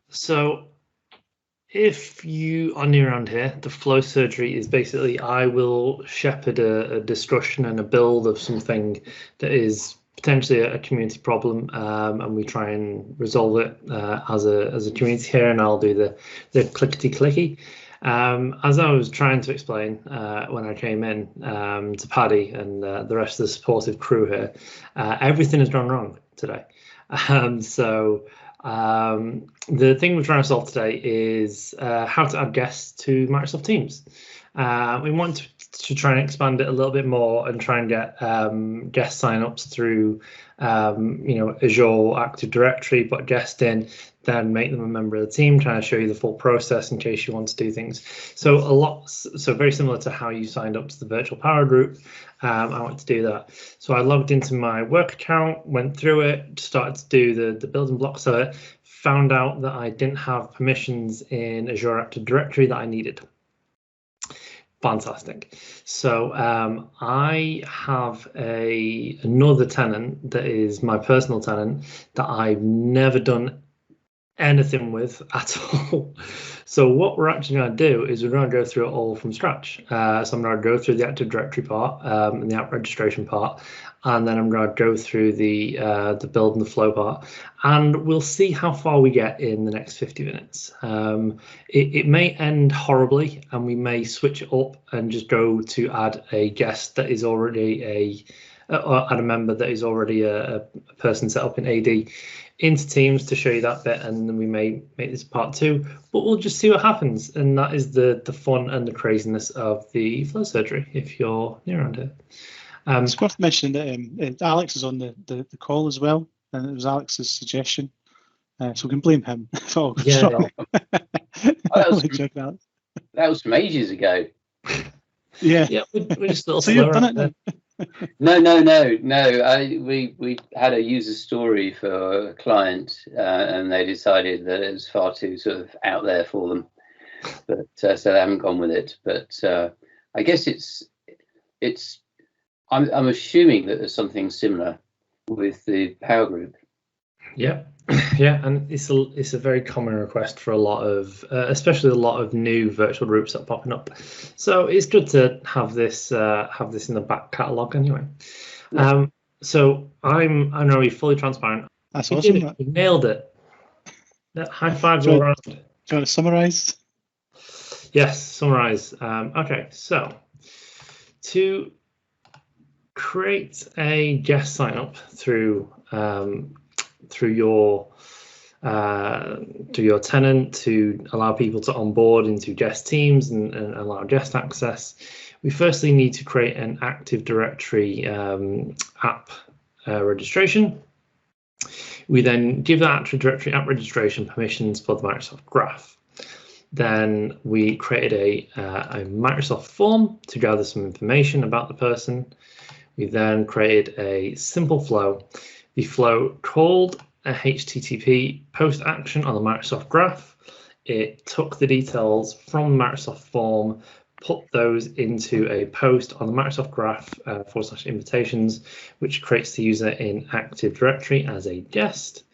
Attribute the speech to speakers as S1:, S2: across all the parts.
S1: So if you are new around here, the flow surgery is basically I will shepherd a discussion and a build of something that is potentially a community problem, and we try and resolve it as a community here, and I'll do the clickety-clicky. As I was trying to explain when I came in to Paddy and the rest of the supportive crew here, everything has gone wrong today. So the thing we're trying to solve today is how to add guests to Microsoft Teams. We want to try and expand it a little bit more and try and get guest signups through Azure Active Directory, put a guest in, then make them a member of the team, trying to show you the full process in case you want to do things. So very similar to how you signed up to the virtual power group. I want to do that. So I logged into my work account, went through it, started to do the building blocks of it, found out that I didn't have permissions in Azure Active Directory that I needed. Fantastic. So I have another tenant that is my personal tenant that I've never done anything with at all. So what we're actually going to do is we're going to go through it all from scratch. So I'm going to go through the Active Directory part and the app registration part, and then I'm going to go through the build and the flow part, and we'll see how far we get in the next 50 minutes. It may end horribly, and we may switch it up and just go to add a guest that is already add a member that is already a person set up in AD into Teams to show you that bit, and then we may make this part 2, but we'll just see what happens. And that is the fun and the craziness of the flow surgery if you're near around here.
S2: It's worth mentioning that Alex is on the call as well, and it was Alex's suggestion, so we can blame him.
S3: That was from ages ago.
S2: Yeah,
S1: we're just a little
S2: so you've done it then.
S3: No. We had a user story for a client, and they decided that it was far too sort of out there for them, but so they haven't gone with it. But I guess it's. I'm assuming that there's something similar with the Power Group.
S1: Yeah, and it's a very common request for a lot of, especially a lot of new virtual groups that are popping up. So it's good to have this in the back catalogue anyway. Yeah. So I'm really fully transparent.
S2: That's awesome.
S1: You nailed it. High fives all around.
S2: Do you want to summarise?
S1: Yes, summarise. Okay, so to create a guest sign up through your tenant to allow people to onboard into guest teams and allow guest access, we firstly need to create an Active Directory app registration. We then give that Active Directory app registration permissions for the Microsoft Graph. Then we created a Microsoft form to gather some information about the person. We then created a simple flow. The flow called a HTTP post action on the Microsoft Graph. It took the details from the Microsoft form, put those into a post on the Microsoft Graph / invitations, which creates the user in Active Directory as a guest.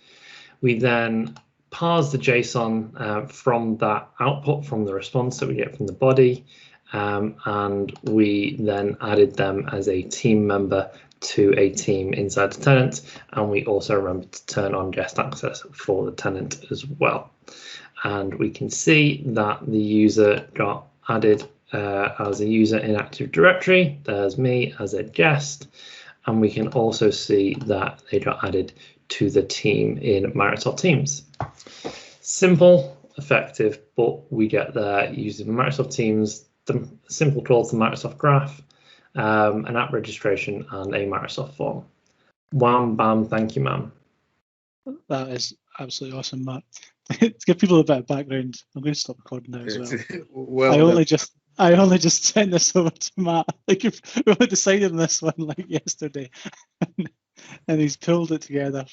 S1: We then parse the JSON from that output from the response that we get from the body, and we then added them as a team member to a team inside the tenant, and we also remembered to turn on guest access for the tenant as well. And we can see that the user got added as a user in Active Directory. There's me as a guest, and we can also see that they got added to the team in Microsoft Teams. Simple, effective, but we get there using Microsoft Teams, the simple tools, the Microsoft Graph, an app registration, and a Microsoft form. Wham, bam, thank you, ma'am.
S2: That is absolutely awesome, Matt. To give people a bit of background, I'm going to stop recording now as well. I only just sent this over to Matt. Like, we only decided on this one like yesterday, and he's pulled it together.